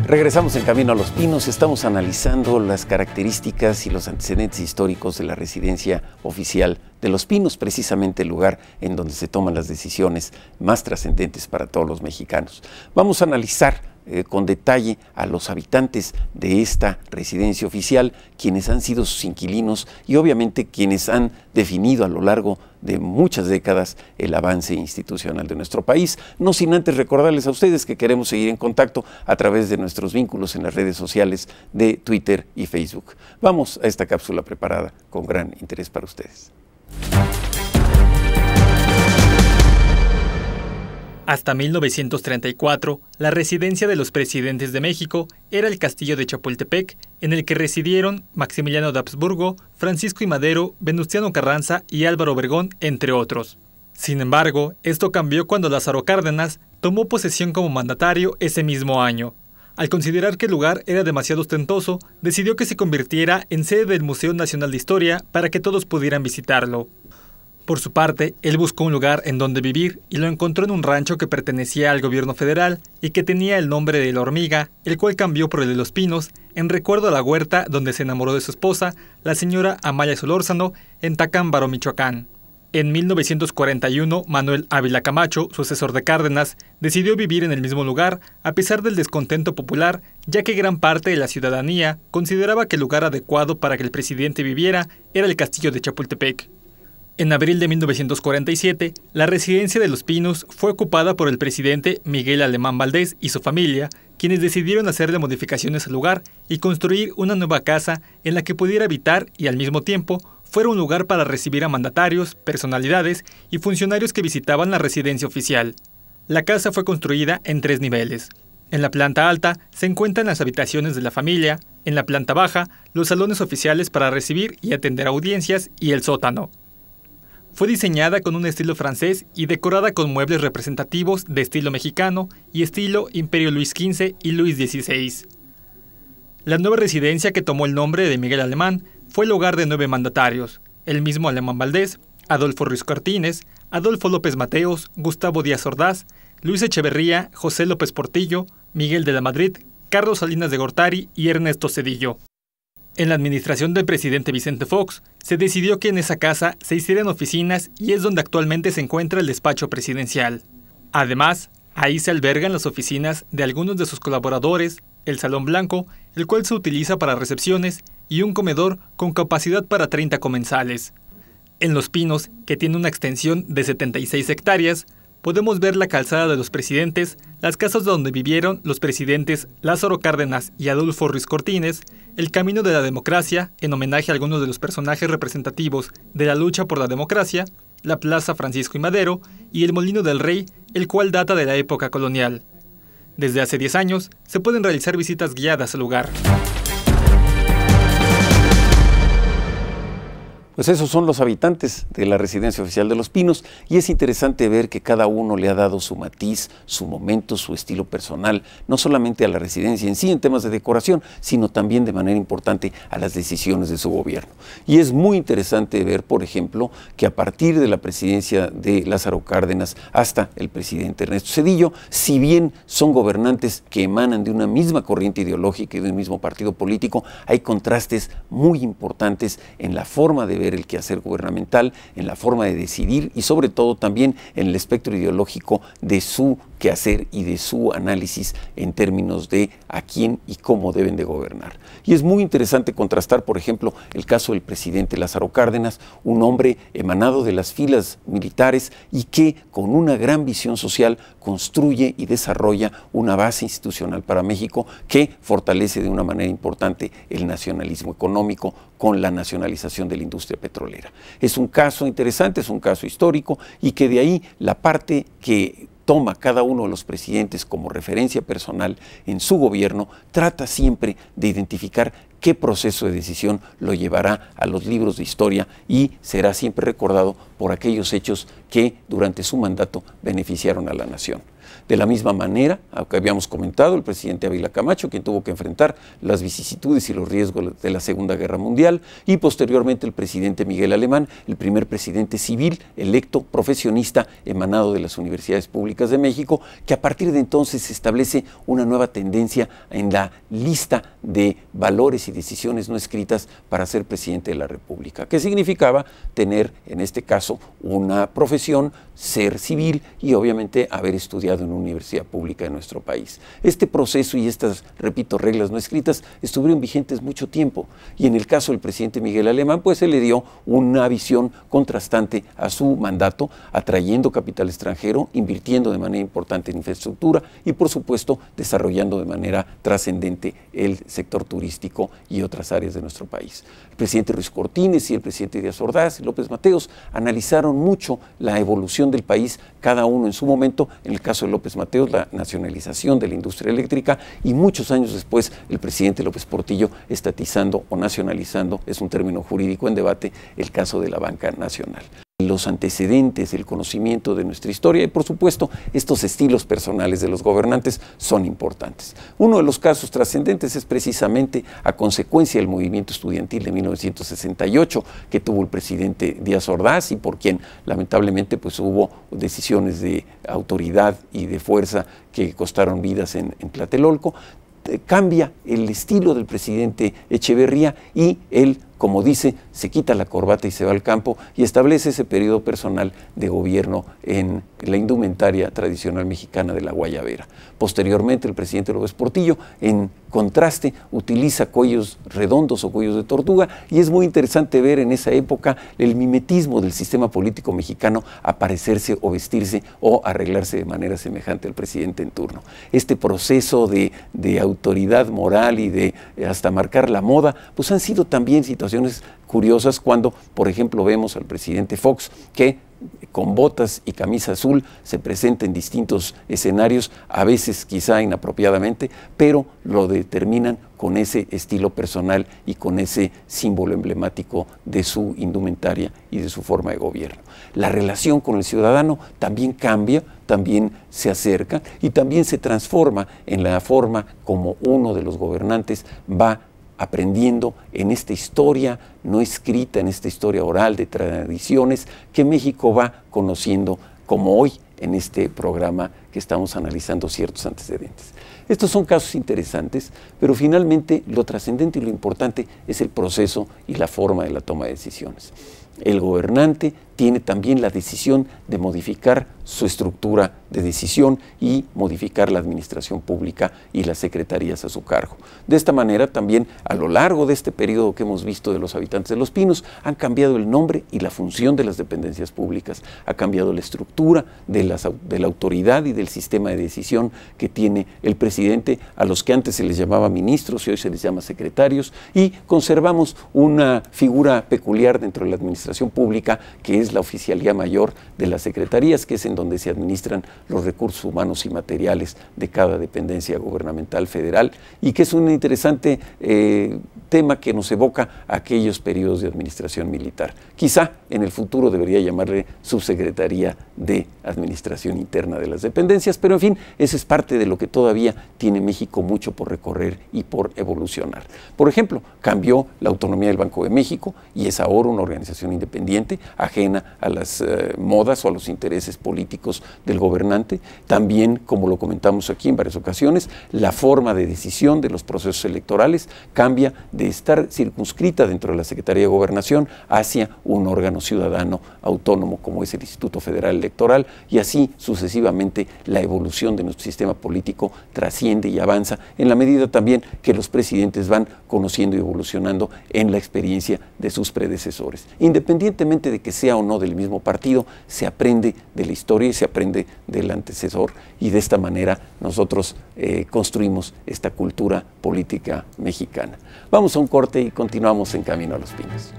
Regresamos en Camino a los Pinos. Estamos analizando las características y los antecedentes históricos de la residencia oficial de Los Pinos, precisamente el lugar en donde se toman las decisiones más trascendentes para todos los mexicanos. Vamos a analizar con detalle a los habitantes de esta residencia oficial, quienes han sido sus inquilinos y obviamente quienes han definido a lo largo de muchas décadas el avance institucional de nuestro país. No sin antes recordarles a ustedes que queremos seguir en contacto a través de nuestros vínculos en las redes sociales de Twitter y Facebook. Vamos a esta cápsula preparada con gran interés para ustedes. Hasta 1934, la residencia de los presidentes de México era el castillo de Chapultepec, en el que residieron Maximiliano de Habsburgo, Francisco I. Madero, Venustiano Carranza y Álvaro Obregón, entre otros. Sin embargo, esto cambió cuando Lázaro Cárdenas tomó posesión como mandatario ese mismo año. Al considerar que el lugar era demasiado ostentoso, decidió que se convirtiera en sede del Museo Nacional de Historia para que todos pudieran visitarlo. Por su parte, él buscó un lugar en donde vivir y lo encontró en un rancho que pertenecía al gobierno federal y que tenía el nombre de La Hormiga, el cual cambió por el de Los Pinos, en recuerdo a la huerta donde se enamoró de su esposa, la señora Amaya Solórzano, en Tacámbaro, Michoacán. En 1941, Manuel Ávila Camacho, sucesor de Cárdenas, decidió vivir en el mismo lugar a pesar del descontento popular, ya que gran parte de la ciudadanía consideraba que el lugar adecuado para que el presidente viviera era el castillo de Chapultepec. En abril de 1947, la residencia de Los Pinos fue ocupada por el presidente Miguel Alemán Valdés y su familia, quienes decidieron hacerle modificaciones al lugar y construir una nueva casa en la que pudiera habitar y al mismo tiempo fuera un lugar para recibir a mandatarios, personalidades y funcionarios que visitaban la residencia oficial. La casa fue construida en 3 niveles. En la planta alta se encuentran las habitaciones de la familia, en la planta baja los salones oficiales para recibir y atender audiencias y el sótano. Fue diseñada con un estilo francés y decorada con muebles representativos de estilo mexicano y estilo Imperio Luis XV y Luis XVI. La nueva residencia, que tomó el nombre de Miguel Alemán, fue el hogar de 9 mandatarios: el mismo Alemán Valdés, Adolfo Ruiz Cortines, Adolfo López Mateos, Gustavo Díaz Ordaz, Luis Echeverría, José López Portillo, Miguel de la Madrid, Carlos Salinas de Gortari y Ernesto Zedillo. En la administración del presidente Vicente Fox, se decidió que en esa casa se hicieran oficinas y es donde actualmente se encuentra el despacho presidencial. Además, ahí se albergan las oficinas de algunos de sus colaboradores, el Salón Blanco, el cual se utiliza para recepciones, y un comedor con capacidad para 30 comensales. En Los Pinos, que tiene una extensión de 76 hectáreas, podemos ver la calzada de los presidentes, las casas donde vivieron los presidentes Lázaro Cárdenas y Adolfo Ruiz Cortines, el Camino de la Democracia, en homenaje a algunos de los personajes representativos de la lucha por la democracia, la Plaza Francisco I. Madero y el Molino del Rey, el cual data de la época colonial. Desde hace 10 años se pueden realizar visitas guiadas al lugar. Pues esos son los habitantes de la residencia oficial de Los Pinos, y es interesante ver que cada uno le ha dado su matiz, su momento, su estilo personal, no solamente a la residencia en sí en temas de decoración, sino también de manera importante a las decisiones de su gobierno. Y es muy interesante ver, por ejemplo, que a partir de la presidencia de Lázaro Cárdenas hasta el presidente Ernesto Zedillo, si bien son gobernantes que emanan de una misma corriente ideológica y de un mismo partido político, hay contrastes muy importantes en la forma de ver el quehacer gubernamental, en la forma de decidir y sobre todo también en el espectro ideológico de su quehacer y de su análisis en términos de a quién y cómo deben de gobernar. Y es muy interesante contrastar, por ejemplo, el caso del presidente Lázaro Cárdenas, un hombre emanado de las filas militares y que con una gran visión social construye y desarrolla una base institucional para México que fortalece de una manera importante el nacionalismo económico con la nacionalización de la industria petrolera. Es un caso interesante, es un caso histórico, y que de ahí la parte que toma cada uno de los presidentes como referencia personal en su gobierno trata siempre de identificar qué proceso de decisión lo llevará a los libros de historia y será siempre recordado por aquellos hechos que durante su mandato beneficiaron a la nación. De la misma manera, aunque habíamos comentado, el presidente Ávila Camacho, quien tuvo que enfrentar las vicisitudes y los riesgos de la Segunda Guerra Mundial, y posteriormente el presidente Miguel Alemán, el primer presidente civil electo profesionista emanado de las universidades públicas de México, que a partir de entonces se establece una nueva tendencia en la lista de valores y decisiones no escritas para ser presidente de la República, que significaba tener, en este caso, una profesión, ser civil y obviamente haber estudiado en una universidad pública de nuestro país. Este proceso y estas, repito, reglas no escritas estuvieron vigentes mucho tiempo, y en el caso del presidente Miguel Alemán, pues se le dio una visión contrastante a su mandato, atrayendo capital extranjero, invirtiendo de manera importante en infraestructura y, por supuesto, desarrollando de manera trascendente el sector turístico y otras áreas de nuestro país. El presidente Ruiz Cortines y el presidente Díaz Ordaz y López Mateos analizaron mucho la evolución del país, cada uno en su momento. En el caso de López Mateos, la nacionalización de la industria eléctrica, y muchos años después el presidente López Portillo estatizando o nacionalizando, es un término jurídico en debate, el caso de la banca nacional. Los antecedentes, el conocimiento de nuestra historia y, por supuesto, estos estilos personales de los gobernantes son importantes. Uno de los casos trascendentes es precisamente a consecuencia del movimiento estudiantil de 1968 que tuvo el presidente Díaz Ordaz y por quien lamentablemente pues hubo decisiones de autoridad y de fuerza que costaron vidas en Tlatelolco. Cambia el estilo del presidente Echeverría y él, como dice, se quita la corbata y se va al campo y establece ese periodo personal de gobierno en la indumentaria tradicional mexicana de la guayabera. Posteriormente, el presidente López Portillo, en contraste, utiliza cuellos redondos o cuellos de tortuga, y es muy interesante ver en esa época el mimetismo del sistema político mexicano a parecerse o vestirse o arreglarse de manera semejante al presidente en turno. Este proceso de autoridad moral y de hasta marcar la moda, pues han sido también situaciones curiosas cuando, por ejemplo, vemos al presidente Fox que con botas y camisa azul se presenta en distintos escenarios, a veces quizá inapropiadamente, pero lo determinan con ese estilo personal y con ese símbolo emblemático de su indumentaria y de su forma de gobierno. La relación con el ciudadano también cambia, también se acerca y también se transforma en la forma como uno de los gobernantes va aprendiendo en esta historia no escrita, en esta historia oral de tradiciones que México va conociendo, como hoy en este programa que estamos analizando ciertos antecedentes. Estos son casos interesantes, pero finalmente lo trascendente y lo importante es el proceso y la forma de la toma de decisiones. El gobernante tiene también la decisión de modificar su estructura de decisión y modificar la administración pública y las secretarías a su cargo. De esta manera también a lo largo de este periodo que hemos visto de los habitantes de Los Pinos han cambiado el nombre y la función de las dependencias públicas, ha cambiado la estructura de la autoridad y del sistema de decisión que tiene el presidente, a los que antes se les llamaba ministros y hoy se les llama secretarios, y conservamos una figura peculiar dentro de la administración pública que es la oficialía mayor de las secretarías, que es en donde se administran los recursos humanos y materiales de cada dependencia gubernamental federal, y que es un interesante tema que nos evoca a aquellos periodos de administración militar. Quizá en el futuro debería llamarle Subsecretaría de Administración Interna de las Dependencias, pero en fin, eso es parte de lo que todavía tiene México mucho por recorrer y por evolucionar. Por ejemplo, cambió la autonomía del Banco de México y es ahora una organización independiente, ajena a las modas o a los intereses políticos del gobernante. También, como lo comentamos aquí en varias ocasiones, la forma de decisión de los procesos electorales cambia de estar circunscrita dentro de la Secretaría de Gobernación hacia un órgano ciudadano autónomo como es el Instituto Federal Electoral, y así sucesivamente la evolución de nuestro sistema político trasciende y avanza en la medida también que los presidentes van conociendo y evolucionando en la experiencia de sus predecesores. Independientemente de que sea o no del mismo partido, se aprende de la historia y se aprende del antecesor, y de esta manera nosotros construimos esta cultura política mexicana. Vamos a un corte y continuamos en Camino a los Pinos.